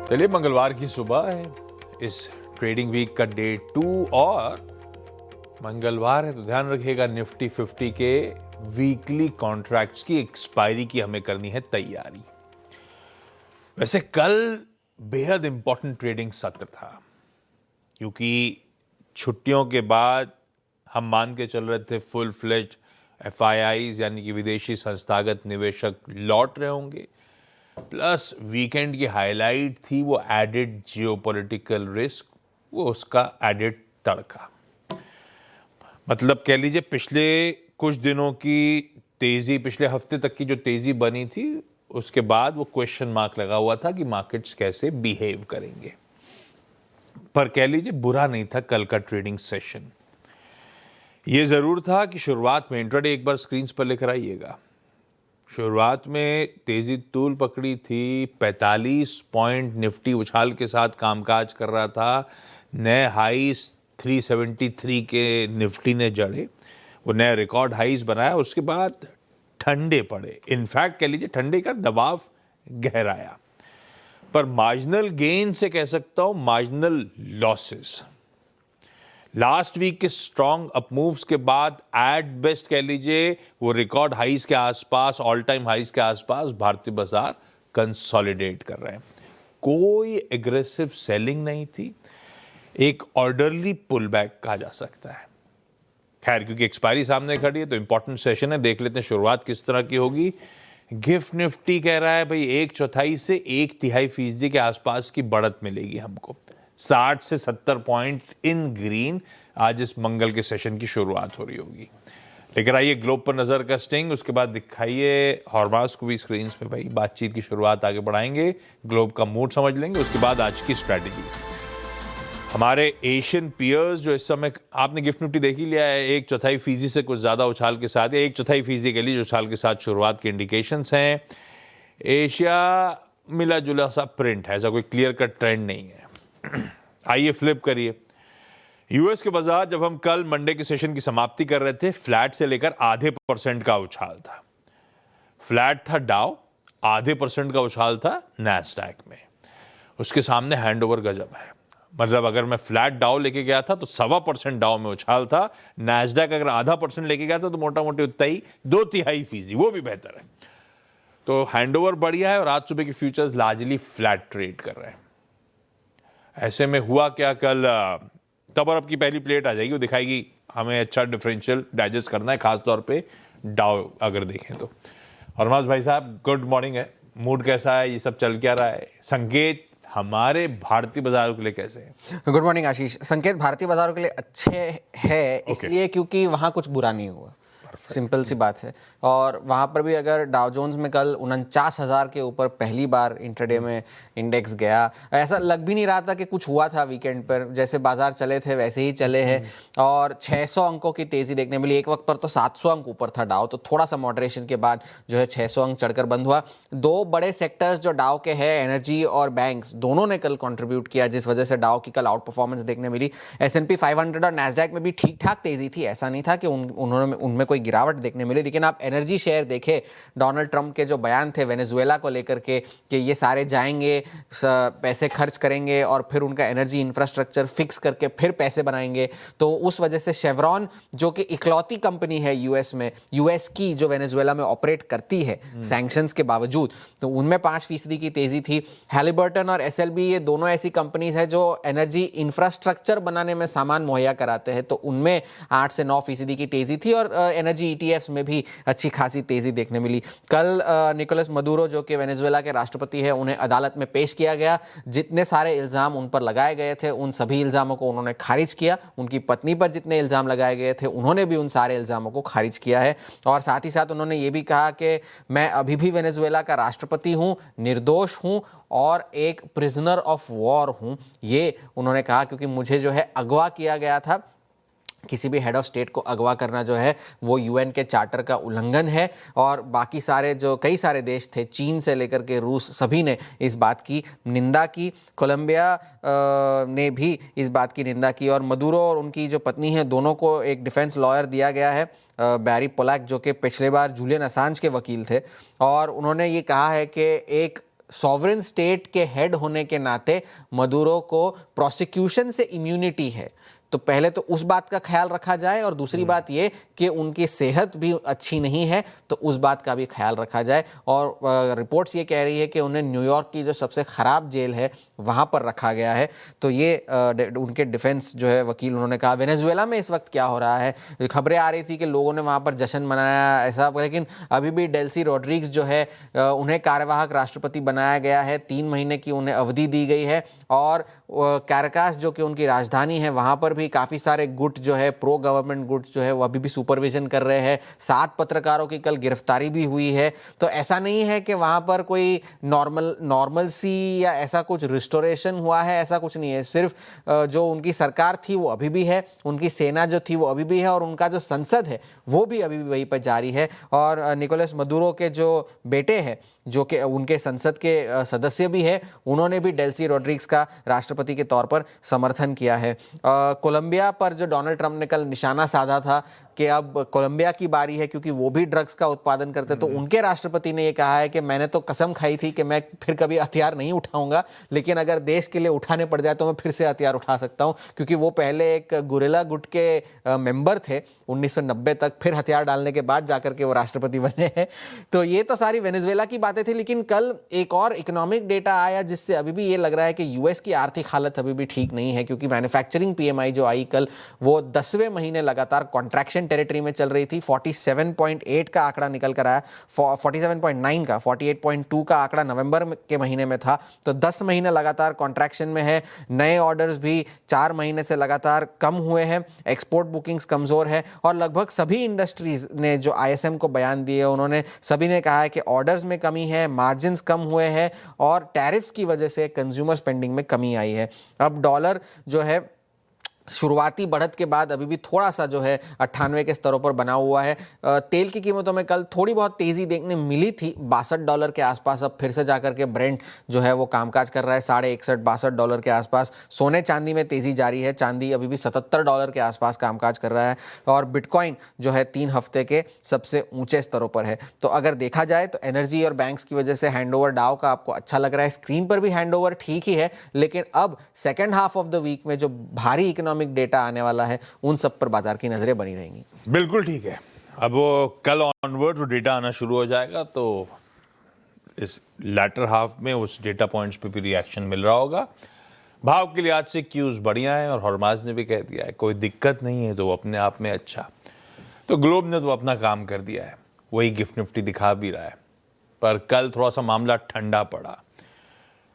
चलिए, मंगलवार की सुबह है, इस ट्रेडिंग वीक का डे 2 और मंगलवार है तो ध्यान रखिएगा निफ्टी 50 के वीकली कॉन्ट्रैक्ट्स की एक्सपायरी की हमें करनी है तैयारी। वैसे कल बेहद इंपॉर्टेंट ट्रेडिंग सत्र था क्योंकि छुट्टियों के बाद हम मान के चल रहे थे फुल फ्लेज्ड FIIs यानी कि विदेशी संस्थागत निवेशक लौट रहे होंगे, प्लस वीकेंड की हाईलाइट थी वो एडेड जियोपॉलिटिकल रिस्क, वो उसका एडेड तड़का। मतलब कह लीजिए पिछले कुछ दिनों की तेजी, पिछले हफ्ते तक की जो तेजी बनी थी उसके बाद वो क्वेश्चन मार्क लगा हुआ था कि मार्केट्स कैसे बिहेव करेंगे। पर कह लीजिए बुरा नहीं था कल का ट्रेडिंग सेशन। ये जरूर था कि शुरुआत में इंट्राडे एक बार स्क्रीन्स पर लेकर आइएगा। शुरुआत में तेजी तूल पकड़ी थी, 45 पॉइंट निफ्टी उछाल के साथ कामकाज कर रहा था। नए हाईस 373 के निफ्टी ने जड़े, वो नए रिकॉर्ड हाईस बनाया। उसके बाद ठंडे पड़े, इनफैक्ट कह लीजिए ठंडे का दबाव गहराया, पर मार्जिनल गेन से कह सकता हूं मार्जिनल लॉसेस। लास्ट वीक के स्ट्रॉन्ग अपमूव्स के बाद एट बेस्ट कह लीजिए वो रिकॉर्ड हाइस के आसपास, ऑल टाइम हाइस के आसपास भारतीय बाजार कंसोलिडेट कर रहे हैं। कोई एग्रेसिव सेलिंग नहीं थी, एक ऑर्डरली पुल बैक कहा जा सकता है। खैर, क्योंकि एक्सपायरी सामने खड़ी है तो इंपॉर्टेंट सेशन है, देख लेते हैं शुरुआत किस तरह की होगी। गिफ्ट निफ्टी कह रहा है भाई 1/4 से 1/3% के आसपास की बढ़त मिलेगी हमको। 60 से 70 पॉइंट इन ग्रीन आज इस मंगल के सेशन की शुरुआत हो रही होगी। लेकर आइए ग्लोब पर नजर कास्टिंग, उसके बाद दिखाइए हॉर्मास को भी स्क्रीन पे। भाई बातचीत की शुरुआत आगे बढ़ाएंगे, ग्लोब का मूड समझ लेंगे, उसके बाद आज की स्ट्रैटेजी। हमारे एशियन पियर्स जो इस समय, आपने गिफ्ट निफ्टी देख ही लिया है, 1/4% से कुछ ज्यादा उछाल के साथ, 1/4% के लिए उछाल के साथ शुरुआत के इंडिकेशंस हैं। एशिया मिला जुला सा प्रिंट है, ऐसा कोई क्लियर कट ट्रेंड नहीं है। आइए फ्लिप करिए यूएस के बाजार। जब हम कल मंडे के सेशन की समाप्ति कर रहे थे, फ्लैट से लेकर 0.5% का उछाल था। फ्लैट था डाउ, 0.5% का उछाल था नैस्डैक में। उसके सामने हैंडओवर गजब है। मतलब अगर मैं फ्लैट डाउ लेके गया था तो 1.25% डाउ में उछाल था। नैस्डैक अगर 0.5% लेके गया था तो मोटा मोटी उतना ही 2/3%, वो भी बेहतर है। तो हैंडओवर बढ़िया है और आज सुबह के फ्यूचर्स लार्जली फ्लैट ट्रेड कर रहे हैं। ऐसे में हुआ क्या कल, तब और अब की पहली प्लेट आ जाएगी, वो दिखाएगी हमें अच्छा डिफरेंशियल डाइजेस्ट करना है, खासतौर पे डाउ अगर देखें तो। और भाई साहब गुड मॉर्निंग है, मूड कैसा है, ये सब चल क्या रहा है, संकेत हमारे भारतीय बाजारों के लिए कैसे हैं? गुड मॉर्निंग आशीष। संकेत भारतीय बाजारों के लिए अच्छे हैं इसलिए क्योंकि वहाँ कुछ बुरा नहीं हुआ, सिंपल सी बात है। और वहाँ पर भी अगर डाउ जोन्स में कल 49,000 के ऊपर पहली बार इंट्राडे में इंडेक्स गया, ऐसा लग भी नहीं रहा था कि कुछ हुआ था वीकेंड पर। जैसे बाजार चले थे वैसे ही चले हैं और 600 अंकों की तेज़ी देखने मिली। एक वक्त पर तो 700 अंक ऊपर था डाउ, तो थोड़ा सा मॉडरेशन के बाद जो है 600 अंक चढ़कर बंद हुआ। दो बड़े सेक्टर्स जो डाउ के हैं, एनर्जी और बैंक्स, दोनों ने कल कॉन्ट्रीब्यूट किया, जिस वजह से डाउ की कल आउट परफॉर्मेंस देखने मिली। S&P 500 और नैस्डैक में भी ठीक ठाक तेज़ी थी, ऐसा नहीं था कि उनमें कोई गिरावट देखने मिली। लेकिन आप एनर्जी शेयर देखें, डोनाल्ड ट्रंप के जो बयान थे वेनेजुएला को लेकर के कि ये सारे जाएंगे, पैसे खर्च करेंगे और फिर उनका एनर्जी इंफ्रास्ट्रक्चर फिक्स करके फिर पैसे बनाएंगे, तो उस वजह से शेवरॉन जो कि इकलौती कंपनी है यूएस की जो वेनेजुएला में ऑपरेट करती है सैंक्शंस के बावजूद, तो उनमें 5% की तेजी थी। हैलिबर्टन और SLB ये दोनों ऐसी कंपनीज है जो एनर्जी इंफ्रास्ट्रक्चर बनाने में सामान मुहैया कराते हैं, तो उनमें 8 से 9% की तेजी थी। और एनर्जी ETFs में भी अच्छी खासी तेजी देखने मिली। कल निकोलस मदुरो जो कि वेनेजुएला के राष्ट्रपति है, उन्हें अदालत में पेश किया गया। जितने सारे इल्जाम उन पर लगाए गए थे उन सभी इल्जामों को उन्होंने खारिज किया। उनकी पत्नी पर जितने इल्जाम लगाए गए थे उन्होंने भी उन सारे इल्जामों को खारिज किया है। और साथ ही साथ उन्होंने ये भी कहा कि मैं अभी भी वेनेजुएला का राष्ट्रपति हूं, निर्दोष हूं और एक प्रिजनर ऑफ वॉर हूं, ये उन्होंने कहा, क्योंकि मुझे जो है अगवा किया गया था। किसी भी हेड ऑफ स्टेट को अगवा करना जो है वो UN के चार्टर का उल्लंघन है। और बाकी सारे जो कई सारे देश थे, चीन से लेकर के रूस, सभी ने इस बात की निंदा की। कोलंबिया ने भी इस बात की निंदा की। और मदुरो और उनकी जो पत्नी है, दोनों को एक डिफेंस लॉयर दिया गया है, बैरी पोलैक, जो कि पिछले बार जूलियन असांज के वकील थे। और उन्होंने ये कहा है कि एक सॉवरेन स्टेट के हेड होने के नाते मदुरो को प्रोसिक्यूशन से इम्यूनिटी है, तो पहले तो उस बात का ख्याल रखा जाए, और दूसरी बात ये कि उनकी सेहत भी अच्छी नहीं है, तो उस बात का भी ख्याल रखा जाए। और रिपोर्ट्स ये कह रही है कि उन्हें न्यूयॉर्क की जो सबसे ख़राब जेल है वहाँ पर रखा गया है। तो ये उनके डिफेंस जो है वकील, उन्होंने कहा वेनेजुएला में इस वक्त क्या हो रहा है, खबरें आ रही थी कि लोगों ने वहाँ पर जश्न मनाया ऐसा, लेकिन अभी भी डेल्सी रोड्रिग्स जो है उन्हें कार्यवाहक राष्ट्रपति बनाया गया है, 3 महीने की उन्हें अवधि दी गई है। और कैराकास जो कि उनकी राजधानी है, वहाँ पर भी काफ़ी सारे गुट जो है, प्रो गवर्नमेंट गुट जो है, वो अभी भी सुपरविजन कर रहे हैं। 7 पत्रकारों की कल गिरफ्तारी भी हुई है। तो ऐसा नहीं है कि वहाँ पर कोई नॉर्मल सी या ऐसा कुछ रिस्टोरेशन हुआ है, ऐसा कुछ नहीं है। सिर्फ जो उनकी सरकार थी वो अभी भी है, उनकी सेना जो थी वो अभी भी है, और उनका जो संसद है वो भी अभी भी वहीं पर जारी है। और निकोलस मदुरो के जो बेटे हैं, जो कि उनके संसद के सदस्य भी है, उन्होंने भी डेल्सी रोड्रिग्स का राष्ट्रपति के तौर पर समर्थन किया है। कोलंबिया पर जो डोनाल्ड ट्रंप ने कल निशाना साधा था कि अब कोलंबिया की बारी है, क्योंकि वो भी ड्रग्स का उत्पादन करते, तो उनके राष्ट्रपति ने ये कहा है कि मैंने तो कसम खाई थी कि मैं फिर कभी हथियार नहीं उठाऊंगा, लेकिन अगर देश के लिए उठाने पड़ जाए तो मैं फिर से हथियार उठा सकता हूं, क्योंकि वो पहले एक गुरिल्ला गुट के मेंबर थे 1990 तक, फिर हथियार डालने के बाद जाकर के वो राष्ट्रपति बने हैं। तो ये तो सारी वेनेजुएला की बातें थी, लेकिन कल एक और इकोनॉमिक डेटा आया जिससे अभी भी ये लग रहा है कि यूएस की आर्थिक हालत अभी भी ठीक नहीं है, क्योंकि मैन्युफैक्चरिंग पीएमआई जो आई कल, वो 10वें महीने लगातार कॉन्ट्रैक्शन टेरिटरी में चल रही थी। 47.8 का आंकड़ा निकल कर आया, 47.9 का, 48.2 का आंकड़ा नवंबर के महीने में था। तो 10 महीने लगातार कॉन्ट्रैक्शन में है। नए ऑर्डर्स भी 4 महीने से लगातार कम हुए हैं। एक्सपोर्ट बुकिंग्स कमजोर है, और लगभग सभी इंडस्ट्रीज ने जो आईएसएम को बयान दिए, उन्होंने सभी ने कहा है कि ऑर्डर्स में कमी है, मार्जिन्स कम हुए हैं, और टैरिफ्स की वजह से कंज्यूमर स्पेंडिंग में कमी आई है। अब डॉलर जो है शुरुआती बढ़त के बाद अभी भी थोड़ा सा जो है 98 के स्तरों पर बना हुआ है। तेल की कीमतों में कल थोड़ी बहुत तेज़ी देखने मिली थी, $62 के आसपास। अब फिर से जाकर के ब्रेंट जो है वो कामकाज कर रहा है $61-62 के आसपास। सोने चांदी में तेज़ी जारी है, चांदी अभी भी $77 के आसपास कामकाज कर रहा है, और बिटकॉइन जो है 3 हफ्ते के सबसे ऊंचे स्तरों पर है। तो अगर देखा जाए तो एनर्जी और बैंक्स की वजह से हैंडओवर डाउ का आपको अच्छा लग रहा है, स्क्रीन पर भी हैंडओवर ठीक ही है, लेकिन अब second half of the week में जो भारी इकोनॉमिक डेटा आने वाला है, उन सब पर बाजार की नजरें बनी रहेंगी। बिल्कुल ठीक है। अब वो कल ऑनवर्ड डेटा आना शुरू हो जाएगा, तो इस लैटर हाफ में उस डेटा पॉइंट्स पे भी रिएक्शन मिल रहा होगा। भाव के लिहाज से क्यूज बढ़िया है, और हॉर्माज ने भी कह दिया है कोई दिक्कत नहीं है, तो अपने आप में अच्छा। तो ग्लोब ने तो अपना काम कर दिया है, वही गिफ्ट निफ्टी दिखा भी रहा है। पर कल थोड़ा सा मामला ठंडा पड़ा।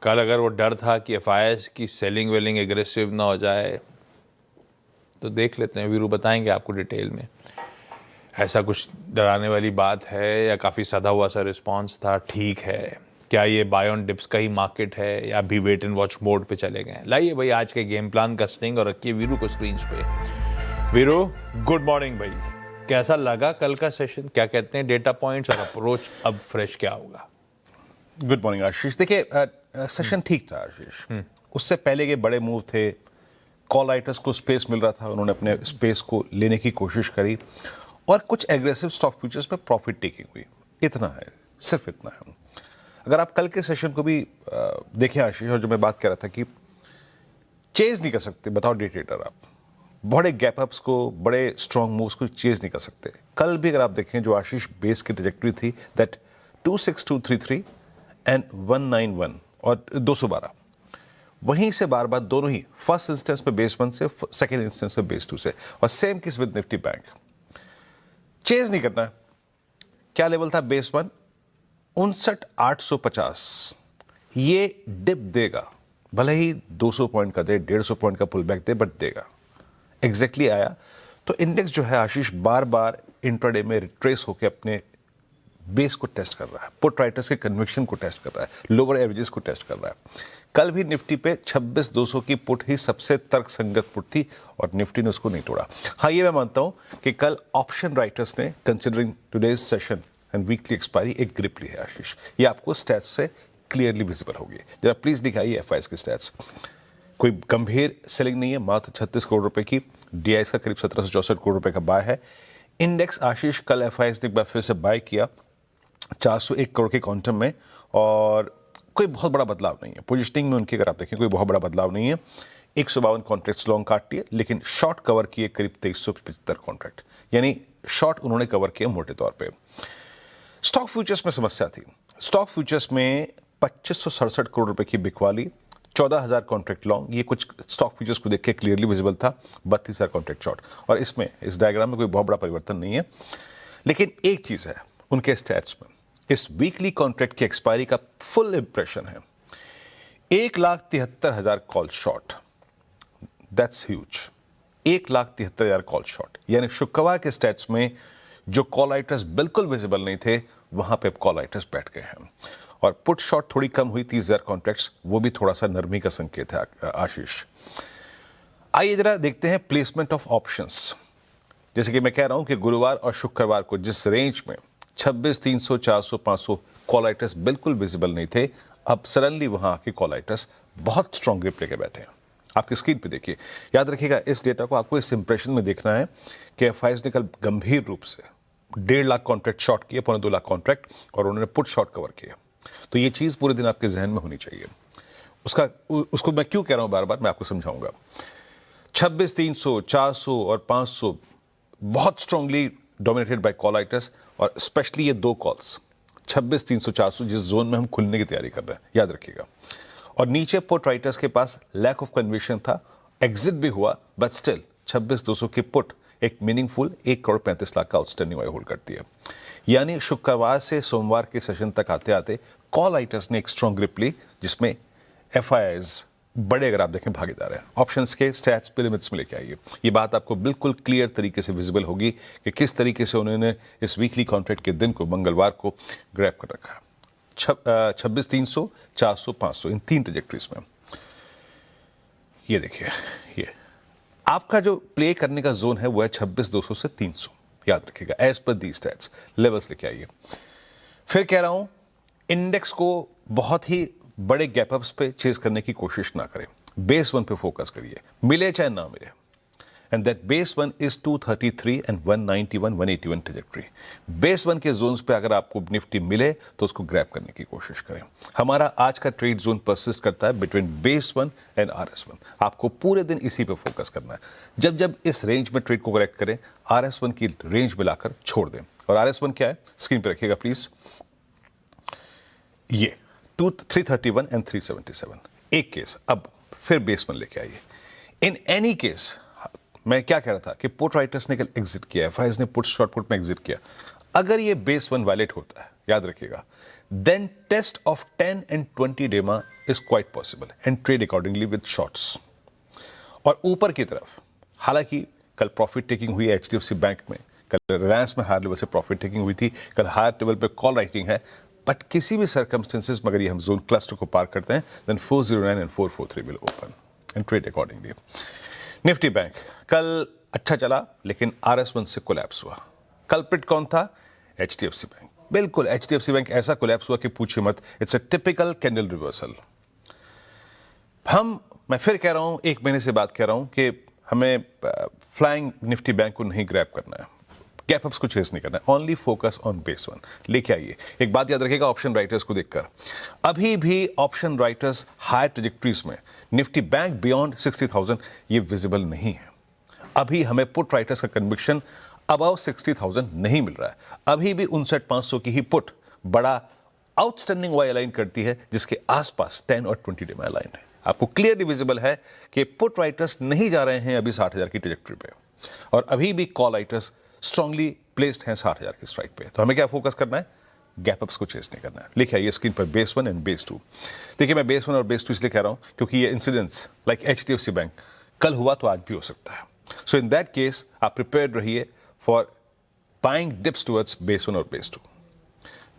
कल अगर वो डर था कि एफआईएस की सेलिंग वेलिंग एग्रेसिव ना हो जाए, तो देख लेते हैं, वीरू बताएंगे आपको डिटेल में ऐसा कुछ डराने वाली बात है या काफ़ी सदा हुआ सा रिस्पांस था। ठीक है, क्या ये बाय ऑन डिप्स का ही मार्केट है या भी वेट एंड वॉच मोड पे चले गए? लाइए भाई आज के गेम प्लान का स्टिंग और रखिए वीरू को स्क्रीन पे। वीरू, गुड मॉर्निंग भाई, कैसा लगा कल का सेशन? क्या कहते हैं डेटा पॉइंट्स और अप्रोच अब फ्रेश क्या होगा? गुड मॉर्निंग आशीष। देखिए सेशन ठीक था आशीष। उससे पहले के बड़े मूव थे, कॉल राइटर्स को स्पेस मिल रहा था, उन्होंने अपने स्पेस को लेने की कोशिश करी, और कुछ एग्रेसिव स्टॉक फ्यूचर्स में प्रॉफिट टेकिंग हुई। इतना है, सिर्फ इतना है। अगर आप कल के सेशन को भी देखें आशीष, और जो मैं बात कर रहा था कि चेज नहीं कर सकते बताओ डे ट्रेडर, आप बड़े गैप अप्स को, बड़े स्ट्रॉन्ग मूव्स को चेज नहीं कर सकते। कल भी अगर आप देखें जो आशीष बेस की ट्रैजेक्टरी थी, दैट 26233 एंड 191 और 212, वहीं से बार बार दोनों ही फर्स्ट इंस्टेंस पे बेस 1 से सेकेंड इंस्टेंस पे बेस 2 से, और सेम किस विद निफ्टी बैंक। चेज नहीं करना है। क्या लेवल था बेस 1? 59,850। ये डिप देगा, भले ही 200 पॉइंट का दे, 150 पॉइंट का पुल बैक दे, बट देगा। एग्जैक्टली आया। तो इंडेक्स जो है आशीष बार बार इंट्राडे में रिट्रेस होकर अपने बेस को टेस्ट कर रहा है, पुट राइटर्स के कन्विक्शन को टेस्ट कर रहा है, लोअर एवरेजेस को टेस्ट कर रहा है। कल भी निफ्टी पे 26,200 की पुट ही सबसे तर्कसंगत पुट थी, और निफ्टी ने उसको नहीं तोड़ा। हाँ, ये मैं मानता हूं कि कल ऑप्शन राइटर्स ने, considering today's session and weekly expiry, एक ग्रिप ली है आशीष। ये आपको स्टैट्स से क्लियरली विजिबल होगी। जरा प्लीज दिखाइए एफआईएस के स्टैट्स। कोई गंभीर सेलिंग नहीं है, मात्र 36 करोड़ रुपए की। डीआईएस का करीब 1764 करोड़ रुपए का बाय है। इंडेक्स आशीष कल एफआईएस ने एक बार फिर से बाय किया 401 करोड़ के क्वांटम में, और कोई बहुत बड़ा बदलाव नहीं है पोजिशनिंग में उनकी, अगर आप देखें कोई बहुत बड़ा बदलाव नहीं है। 152 कॉन्ट्रैक्ट्स लॉन्ग काटती है, लेकिन शॉर्ट कवर किए करीब 2375 कॉन्ट्रैक्ट, यानी शॉर्ट उन्होंने कवर किए मोटे तौर पे। स्टॉक फ्यूचर्स में समस्या थी। स्टॉक फ्यूचर्स में 2567 करोड़ रुपए की बिकवाली, 14,000 कॉन्ट्रैक्ट लॉन्ग, ये कुछ स्टॉक फ्यूचर्स को देख के क्लियरली विजिबल था। 32,000 कॉन्ट्रैक्ट शॉर्ट, और इसमें इस डायग्राम में कोई बहुत बड़ा परिवर्तन नहीं है। लेकिन एक चीज है उनके स्टैट्स में, इस वीकली कॉन्ट्रैक्ट की एक्सपायरी का फुल इंप्रेशन है। 1,73,000 call short, that's huge. 1,73,000 call short, यानी शुक्रवार के स्टैट्स में जो कॉल राइटर्स बिल्कुल विजिबल नहीं थे, वहां पे अब कॉल राइटर्स बैठ गए हैं। और पुट शॉर्ट थोड़ी कम हुई, 30,000 कॉन्ट्रैक्ट्स, वो भी थोड़ा सा नरमी का संकेत है आशीष। आइए जरा देखते हैं प्लेसमेंट ऑफ ऑप्शंस। जैसे कि मैं कह रहा हूं कि गुरुवार और शुक्रवार को जिस रेंज में 26, 300, 400, 500 कॉल राइटर्स बिल्कुल विजिबल नहीं थे, अब सडनली वहां के कॉल राइटर्स बहुत स्ट्रॉन्ग ग्रिप लेके बैठे हैं। आपकी स्क्रीन पे देखिए, याद रखिएगा इस डेटा को आपको इस इंप्रेशन में देखना है कि एफआईज ने कल गंभीर रूप से 1.5 लाख कॉन्ट्रैक्ट शॉर्ट किए, 2.25 लाख कॉन्ट्रैक्ट, और उन्होंने पुट शॉर्ट कवर किए। तो ये चीज पूरे दिन आपके जहन में होनी चाहिए। उसको मैं क्यों कह रहा हूं बार बार, मैं आपको समझाऊंगा। 26, 300, 400 और 500 बहुत strongly dominated by call writers, और स्पेशली ये दो कॉल्स 26, 300, 400 जिस जोन में हम खुलने की तैयारी कर रहे हैं, याद रखिएगा। और नीचे पुट राइटर्स के पास लैक ऑफ कन्विक्शन था, एग्जिट भी हुआ, बट स्टिल 26,200 की पुट एक मीनिंगफुल 1,35,00,000 का आउटस्टैंडिंग वाई होल्ड करती है। यानी शुक्रवार से सोमवार के सेशन तक आते आते कॉल राइटर्स ने एक स्ट्रॉन्ग ग्रिप ली, जिसमें एफआईआईज बड़े, अगर आप देखें, भागीदार हैं। ऑप्शंस के स्टैट्स पे लिमिट्स में लेके आइए, ये बात आपको बिल्कुल क्लियर तरीके से विजिबल होगी कि किस तरीके से उन्होंने इस वीकली कॉन्ट्रैक्ट के दिन को, मंगलवार को, ग्रैब कर रखा है। 26, 300, 400, 500, इन 3 ट्रैजेक्टरीज में। ये देखिए, ये आपका जो प्ले करने का जोन है वो है 26,200 से 300, याद रखिएगा, एज पर दी स्टैट्स लेवल्स लेके आइए। फिर कह रहा हूं, इंडेक्स को बहुत ही बड़े गैप अप्स पे चेज करने की कोशिश ना करें, बेस वन पे फोकस करिए, मिले चाहे ना मिले। And that base one is 233 and 191, 181 trajectory. Base one के जोन्स पे अगर आपको निफ्टी मिले तो उसको ग्रैब करने की कोशिश करें। हमारा आज का ट्रेड जोन परसिस्ट करता है between base one and RS1। आपको पूरे दिन इसी पे फोकस करना है। जब जब इस रेंज में ट्रेड को करेक्ट करें, RS1 की रेंज मिलाकर छोड़ दें। और RS1 क्या है, स्क्रीन पे रखिएगा प्लीज, ये 331 एंड 377। एक केस, अब फिर बेस वन लेके आइए। इन एनी केस, मैं क्या कह रहा था कि पुट राइटर्स ने कल एग्जिट किया, एफआईआईज ने पुट शॉर्ट पुट में एग्जिट किया। अगर ये बेस वन वैलिड होता है, याद रखिएगा, देन टेस्ट ऑफ 10 एंड 20 डेमा is quite possible and trade accordingly with shorts. और ऊपर की तरफ, हालांकि कल प्रॉफिट टेकिंग हुई है HDFC बैंक में, कल रिलायंस में हायर लेवल से प्रॉफिट टेकिंग हुई थी, कल हायर लेवल पे कॉल राइटिंग है, बट किसी भी सर्कमस्टेंसेस में अगर ये हम जोन क्लस्टर को पार करते हैं, then 409 and 443 will open and trade accordingly. Nifty bank कल अच्छा चला, लेकिन RS1 से कोलैप्स हुआ। कल्प्रिट कौन था? HDFC bank. बिल्कुल, HDFC बैंक ऐसा कोलैप्स हुआ कि पूछिए मत, it's a typical candle reversal. मैं फिर कह रहा हूं, 1 महीने से बात कह रहा हूं कि हमें फ्लाइंग निफ्टी बैंक को नहीं ग्रैब करना है, गैप अप्स को चेस नहीं करना है, only focus on base one लेके आइए। एक बात याद रखिएगा ऑप्शन राइटर्स को देखकर, अभी भी ऑप्शन राइटर्स हायर ट्रैजेक्टरीज में निफ्टी बैंक बियॉन्ड 60,000 ये विजिबल नहीं है। अभी हमें पुट राइटर्स का कन्विक्शन अबाउ 60,000 नहीं मिल रहा है। अभी भी 59,500 की ही पुट बड़ा आउटस्टैंडिंग वाई अलाइन करती है, जिसके आसपास 10 और 20 डे में अलाइन है। आपको क्लियरली विजिबल है कि पुट राइटर्स नहीं जा रहे हैं अभी 60,000 की ट्रैजेक्टरी पे, और अभी भी कॉल राइटर्स स्ट्रांगली प्लेस्ड हैं 60,000 की स्ट्राइक पे। तो हमें क्या फोकस करना है? गैप अप्स को चेस नहीं करना है। लिखिए आइए स्क्रीन पर base one and base two. देखिए, मैं बेस वन और बेस टू इसलिए कह रहा हूं क्योंकि ये इंसिडेंट्स लाइक HDFC बैंक कल हुआ तो आज भी हो सकता है। सो इन दैट केस आप प्रिपेयर्ड रहिए for buying dips towards base one और बेस टू।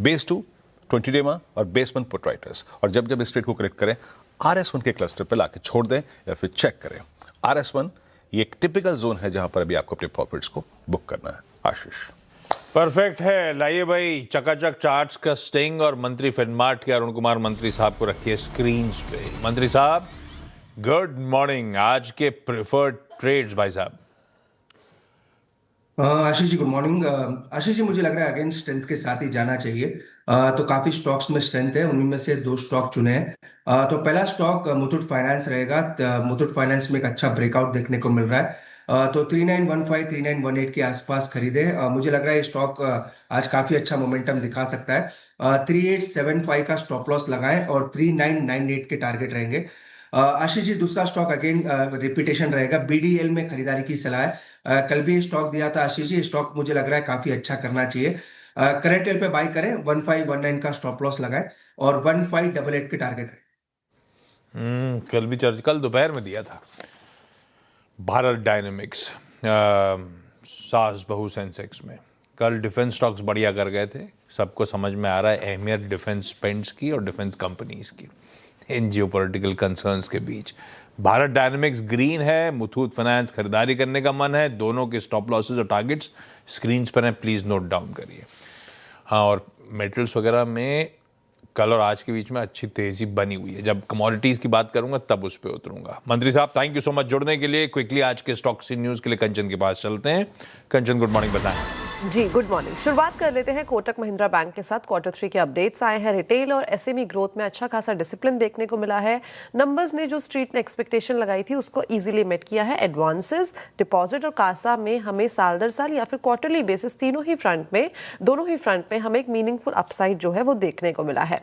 बेस टू 20 डेमा और बेस वन पुट राइटर्स, और जब जब इस ट्रेड को करेक्ट करें, RS1 के क्लस्टर पर लाके छोड़ दें या फिर चेक करें। RS1 ये एक टिपिकल जोन है जहां पर अभी आपको अपने प्रॉफिट्स को बुक करना है। आशीष, परफेक्ट है। लाइए भाई, चकाचक चार्ट्स का स्टिंग और मंत्री फिनमार्ट के अरुण कुमार मंत्री साहब को रखिए स्क्रीन पे। मंत्री साहब, गुड मॉर्निंग। आज के प्रेफर्ड ट्रेड्स भाई साहब। Ashish ji good morning. आशीष जी, मुझे लग रहा है अगेंस्ट स्ट्रेंथ के साथ ही जाना चाहिए। तो काफी स्टॉक्स में स्ट्रेंथ है, उनमें से 2 स्टॉक चुने हैं। तो पहला स्टॉक मुथूट फाइनेंस रहेगा। मुथूट फाइनेंस में एक अच्छा ब्रेकआउट देखने को मिल रहा है। तो 3915 3918 के आसपास खरीदे। मुझे लग रहा है ये स्टॉक आज काफी अच्छा मोमेंटम दिखा सकता है। 3875 का स्टॉप लॉस लगाएं और 3998 के टारगेट रहेंगे। आशीष जी, दूसरा स्टॉक अगेन रिपीटेशन रहेगा, बीडीएल में खरीदारी की सलाह है। कल भी स्टॉक दिया था आशीष जी, स्टॉक मुझे लग रहा है काफी अच्छा करना चाहिए। करंट लेवल पे बाय करें, 1519 का स्टॉप लॉस लगाएं और 1588 के टारगेट रहे। कल भी चर्चा, कल दोपहर में दिया था। भारत डायनेमिक्स सास बहु सेंसेक्स में कल डिफेंस स्टॉक्स बढ़िया कर गए थे। सबको समझ में आ रहा है अहमियत डिफेंस स्पेंड्स की और डिफेंस कंपनीज की इन जियोपॉलिटिकल कंसर्न्स के बीच। भारत डायनेमिक्स ग्रीन है, मुथूट फाइनेंस खरीदारी करने का मन है। दोनों के स्टॉप लॉसेस और टारगेट्स स्क्रीन पर हैं, प्लीज़ नोट डाउन करिए। हाँ, और मेटल्स वगैरह में कल और आज के बीच में अच्छी तेजी बनी हुई है। जब कमोडिटीज की बात करूंगा तब उस पर उतरूंगा। मंत्री साहब, थैंक यू सो मच जुड़ने के लिए। क्विकली आज के स्टॉक सी न्यूज के लिए कंचन के पास चलते हैं। कंचन, गुड मॉर्निंग, बताएं। जी गुड मॉर्निंग। शुरुआत कर लेते हैं कोटक महिंद्रा बैंक के साथ। Q3 के अपडेट्स आए हैं। रिटेल और एसएमई ग्रोथ में अच्छा खासा डिसिप्लिन देखने को मिला है। नंबर्स ने जो स्ट्रीट ने एक्सपेक्टेशन लगाई थी उसको इजीली मेट किया है। एडवांसेस, डिपॉजिट और कासा में हमें साल दर साल या फिर क्वार्टरली बेसिस दोनों ही फ्रंट में हमें एक मीनिंगफुल अपसाइड जो है वो देखने को मिला है।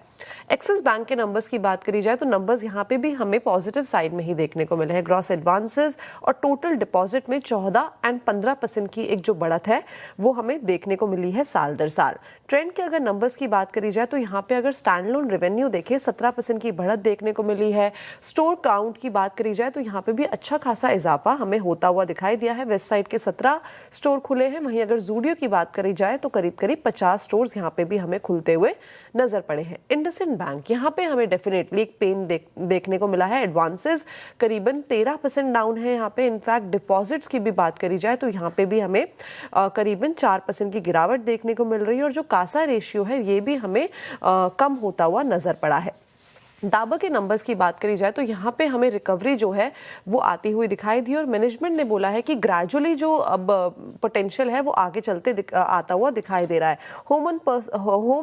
एक्सिस बैंक के नंबर्स की बात करी जाए तो नंबर्स यहाँ पे भी हमें पॉजिटिव साइड में ही देखने को मिले हैं। ग्रॉस एडवांसेस और टोटल डिपॉजिट में 14 एंड 15% की एक जो बढ़त है वो हमें देखने को मिली है साल दर साल। ट्रेंड के अगर नंबर्स की बात करी जाए तो यहाँ पे अगर स्टैंडअलोन रेवेन्यू देखें 17% की बढ़त देखने को मिली है। स्टोर काउंट की बात करी जाए तो यहाँ पे भी अच्छा खासा इजाफा हमें होता हुआ दिखाई दिया है। वेस्ट साइड के 17 स्टोर खुले हैं। वहीं अगर जूडियो की बात करी जाए तो करीब करीब 50 स्टोर्स यहाँ पे भी हमें खुलते हुए नजर पड़े हैं। इंडसइंड बैंक यहाँ पे हमें डेफिनेटली एक पेन देखने को मिला है। एडवांसेस करीबन 13% डाउन है यहाँ पे। इनफैक्ट डिपॉजिट्स की भी बात करी जाए तो यहाँ पे भी हमें करीबन 4% की गिरावट देखने को मिल रही है और जो कासा रेशियो है ये भी हमें कम होता हुआ नजर पड़ा है। डाबर के नंबर्स की बात करी जाए तो यहाँ पे हमें रिकवरी जो है वो आती हुई दिखाई दी और मैनेजमेंट ने बोला है कि ग्रेजुअली जो अब पोटेंशियल है वो आगे चलते आता हुआ दिखाई दे रहा है। होम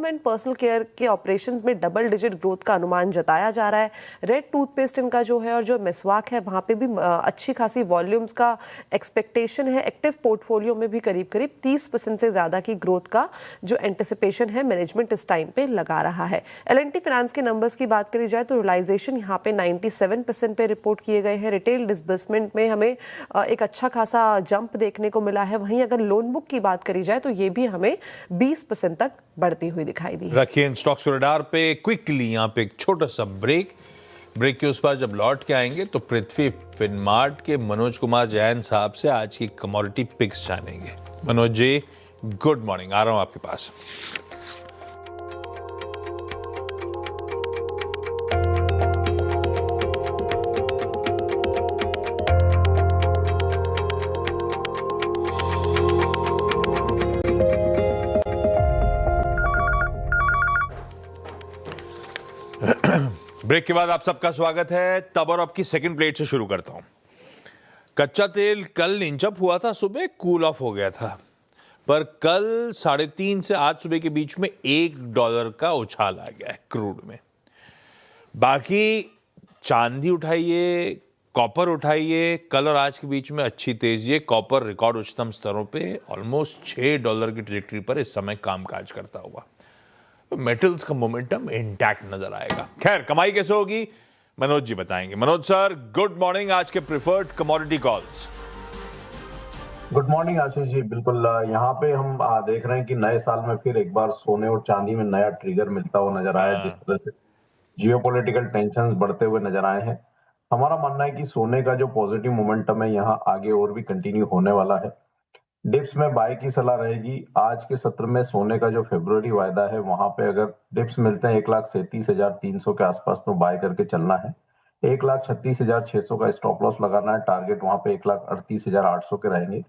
एंड पर्सनल केयर के ऑपरेशंस में डबल डिजिट ग्रोथ का अनुमान जताया जा रहा है। रेड टूथपेस्ट इनका जो है और जो मिसवाक है वहाँ पे भी अच्छी खासी वॉल्यूम्स का एक्सपेक्टेशन है। एक्टिव पोर्टफोलियो में भी करीब करीब 30% से ज़्यादा की ग्रोथ का जो एंटिसिपेशन है मैनेजमेंट इस टाइम पे लगा रहा है। एल&टी फाइनेंस के नंबर्स की बात करी जाए तो रियलाइजेशन यहाँ पे 97% पे रिपोर्ट किए गए हैं। रिटेल डिसबर्समेंट में हमें एक अच्छा खासा जंप देखने को मिला है। वहीं अगर लोन बुक की बात करी जाए तो ये भी हमें 20% तक बढ़ती हुई दिखाई दी है। रखिए इन स्टॉक्स रडार पे। क्विकली यहाँ पे एक छोटा सा ब्रेक के उस पर जब लौट के आएंगे तो पृथ्वी फिनमार्ट के मनोज कुमार जैन साहब से आज की कमोडिटी पिक्स जानेंगे। मनोज जी, गुड मॉर्निंग, आ रहा हूं आपके पास। ब्रेक के बाद आप सबका स्वागत है। तब और आपकी सेकंड प्लेट से शुरू करता हूं। कच्चा तेल कल इंच अप हुआ था, सुबह कूल ऑफ हो गया था, पर कल 3.5 से आज सुबह के बीच में $1 का उछाल आ गया है क्रूड में। बाकी चांदी उठाइए, कॉपर उठाइए, कल और आज के बीच में अच्छी तेजी है। कॉपर रिकॉर्ड उच्चतम स्तरों पे ऑलमोस्ट $6 की ट्रेजेक्टरी पर इस समय कामकाज करता हुआ। मेटल्स का मोमेंटम इंटैक्ट नजर आएगा। खैर, कमाई कैसे होगी मनोज जी बताएंगे। Manoj sir, good morning. आज के preferred commodity calls. Good morning Ashish ji. बिल्कुल, यहाँ पे हम देख रहे हैं कि नए साल में फिर एक बार सोने और चांदी में नया ट्रिगर मिलता हुआ नजर आया। जिस तरह से जियोपॉलिटिकल टेंशंस बढ़ते हुए नजर आए हैं, हमारा मानना है कि सोने का जो पॉजिटिव मोमेंटम है यहाँ आगे और भी कंटिन्यू होने वाला है। डिप्स में बाय की सलाह रहेगी। आज के सत्र में सोने का जो फरवरी वायदा है वहां पे अगर डिप्स मिलते हैं 1,37,300 के आसपास तो बाय करके चलना है। 1,36,600 का स्टॉप लॉस लगाना है। टारगेट वहां पे 1,38,800 के रहेंगे।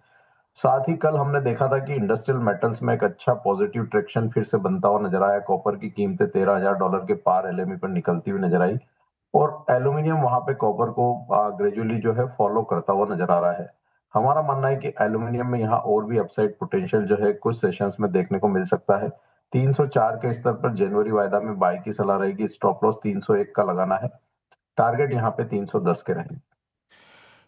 साथ ही कल हमने देखा था कि इंडस्ट्रियल मेटल्स में एक अच्छा पॉजिटिव ट्रैक्शन फिर से बनता हुआ नजर आया। कॉपर की कीमतें $13,000 के पार एलएमई पर निकलती हुई नजर आई और एल्यूमिनियम वहां पे कॉपर को ग्रेजुअली जो है फॉलो करता हुआ नजर आ रहा है। हमारा मानना है कि एल्यूमिनियम में यहाँ और भी अपसाइड पोटेंशियल जो है कुछ सेशंस में देखने को मिल सकता है। 304 के स्तर पर जनवरी वायदा में बाई की सलाह रहेगी। स्टॉप लॉस 301 का लगाना है। टारगेट यहाँ पे 310 के रहेंगे।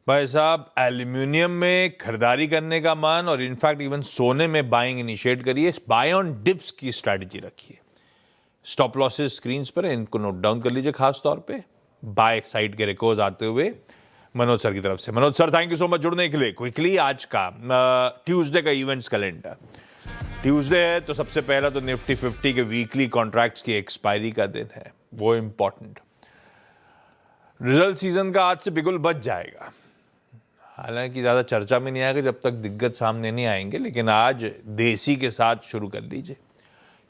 भाई साहब, एल्यूमिनियम में खरीदारी करने का मन और इनफैक्ट इवन सोने में बाइंग इनिशिएट करिए। बाय ऑन डिप्स की स्ट्रैटेजी रखिए। स्टॉप लॉसेस स्क्रीन पर है, इनको नोट डाउन कर लीजिए। खास तौर पे बाय साइड के रिकॉर्ड्स आते हुए मनोज सर की तरफ से। Manoj sir, thank you so much जुड़ने के लिए। क्विकली आज का ट्यूसडे का इवेंट्स कैलेंडर। ट्यूसडे है तो सबसे पहला तो निफ्टी 50 के वीकली कॉन्ट्रैक्ट्स की एक्सपायरी का दिन है, वो इंपॉर्टेंट। रिजल्ट सीजन का आज से बिगुल बच जाएगा। हालांकि ज़्यादा चर्चा में नहीं आएगा जब तक दिग्गज सामने नहीं आएंगे, लेकिन आज देसी के साथ शुरू कर लीजिए।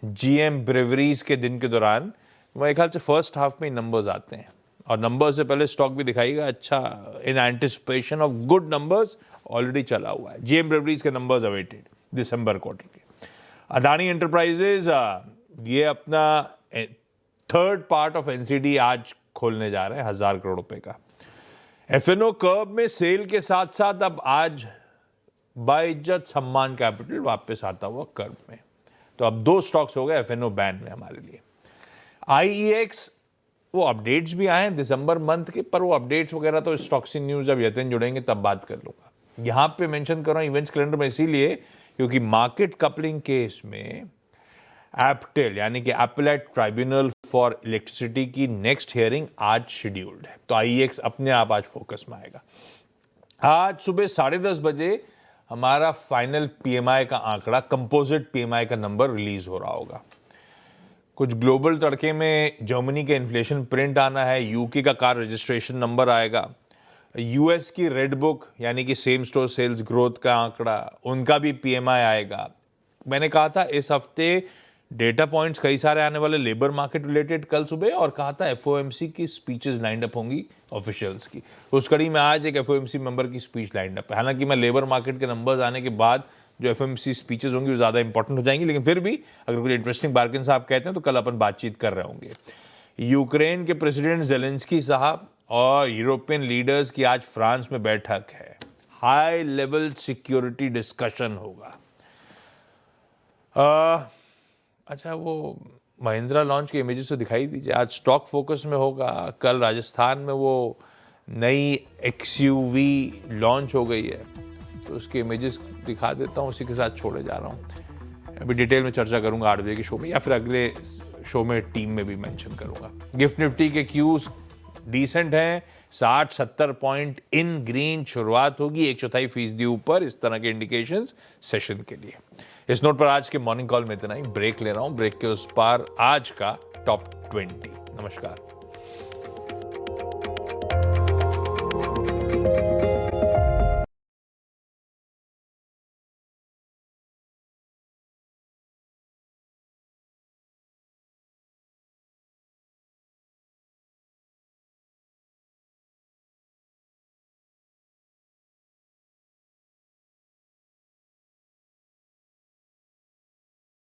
जीएम ब्रेवरीज के दिन के दौरान मेरे ख्याल से फर्स्ट हाफ में नंबर्स आते हैं और नंबर से पहले स्टॉक भी दिखाएगा अच्छा, in anticipation of good numbers already चला हुआ है। जीएम ब्रेवरीज के नंबर्स अवेटेड दिसंबर क्वार्टर के। अडानी एंटरप्राइजेज ये अपना थर्ड पार्ट ऑफ एनसीडी आज खोलने जा रहे हैं 1000 करोड़ रुपए का। एफएनओ कर्व में सेल के साथ साथ अब आज बाइज्जत सम्मान कैपिटल वापस आता हुआ कर्व में। तो अब 2 स्टॉक्स हो गए एफएनओ बैन में हमारे लिए। आईईएक्स, वो अपडेट्स भी आए हैं दिसंबर मंथ के, पर वो अपडेट्स वगैरह तो स्टॉक्सी न्यूज जब यतन जुड़ेंगे तब बात कर लूंगा। यहां पे मेंशन कर रहा हूं इवेंट्स कैलेंडर में इसीलिए क्योंकि मार्केट कपलिंग केस में एप्टेल यानी कि एपेलेट ट्राइब्यूनल फॉर इलेक्ट्रिसिटी की नेक्स्ट हियरिंग आज शेड्यूल्ड है। तो आईईएक्स अपने आप आज फोकस में आएगा। आज सुबह 10:30 बजे हमारा फाइनल पीएमआई का आंकड़ा, कंपोजिट पीएमआई का नंबर रिलीज हो रहा होगा। कुछ ग्लोबल तड़के में जर्मनी के इन्फ्लेशन प्रिंट आना है, यूके का कार रजिस्ट्रेशन नंबर आएगा, यूएस की रेड बुक यानी कि सेम स्टोर सेल्स ग्रोथ का आंकड़ा, उनका भी पीएमआई आएगा। मैंने कहा था इस हफ्ते डेटा पॉइंट्स कई सारे आने वाले लेबर मार्केट रिलेटेड कल सुबह, और कहा था एफओएमसी की स्पीचेस लाइंड अप होंगी ऑफिशियल्स की। उस कड़ी में आज एक एफओएमसी मेंबर की स्पीच लाइंड अप है। हालांकि मैं लेबर मार्केट के नंबर्स आने के बाद जो एफओएमसी स्पीचेस होंगी वो ज़्यादा इंपॉर्टेंट हो जाएंगी, लेकिन फिर भी अगर कुछ इंटरेस्टिंग बार्गेन्स आप कहते हैं तो कल अपन बातचीत कर रहे होंगे। यूक्रेन के प्रेसिडेंट जेलेंस्की साहब और यूरोपियन लीडर्स की आज फ्रांस में बैठक है। हाई लेवल सिक्योरिटी डिस्कशन होगा। अच्छा, वो महिंद्रा लॉन्च के इमेजेस तो दिखाई दीजिए। आज स्टॉक फोकस में होगा। कल राजस्थान में वो नई एक्सयूवी लॉन्च हो गई है, तो उसके इमेजेस दिखा देता हूँ, उसी के साथ छोड़े जा रहा हूँ। अभी डिटेल में चर्चा करूंगा 8 बजे के शो में, या फिर अगले शो में टीम में भी मेंशन करूंगा। गिफ्ट निफ्टी के क्यूज डिसेंट हैं, 60-70 पॉइंट इन ग्रीन शुरुआत होगी, 1/4% ऊपर, इस तरह के इंडिकेशंस सेशन के लिए। इस नोट पर आज के मॉर्निंग कॉल में इतना ही। ब्रेक ले रहा हूं, ब्रेक के उस पार आज का टॉप 20। नमस्कार।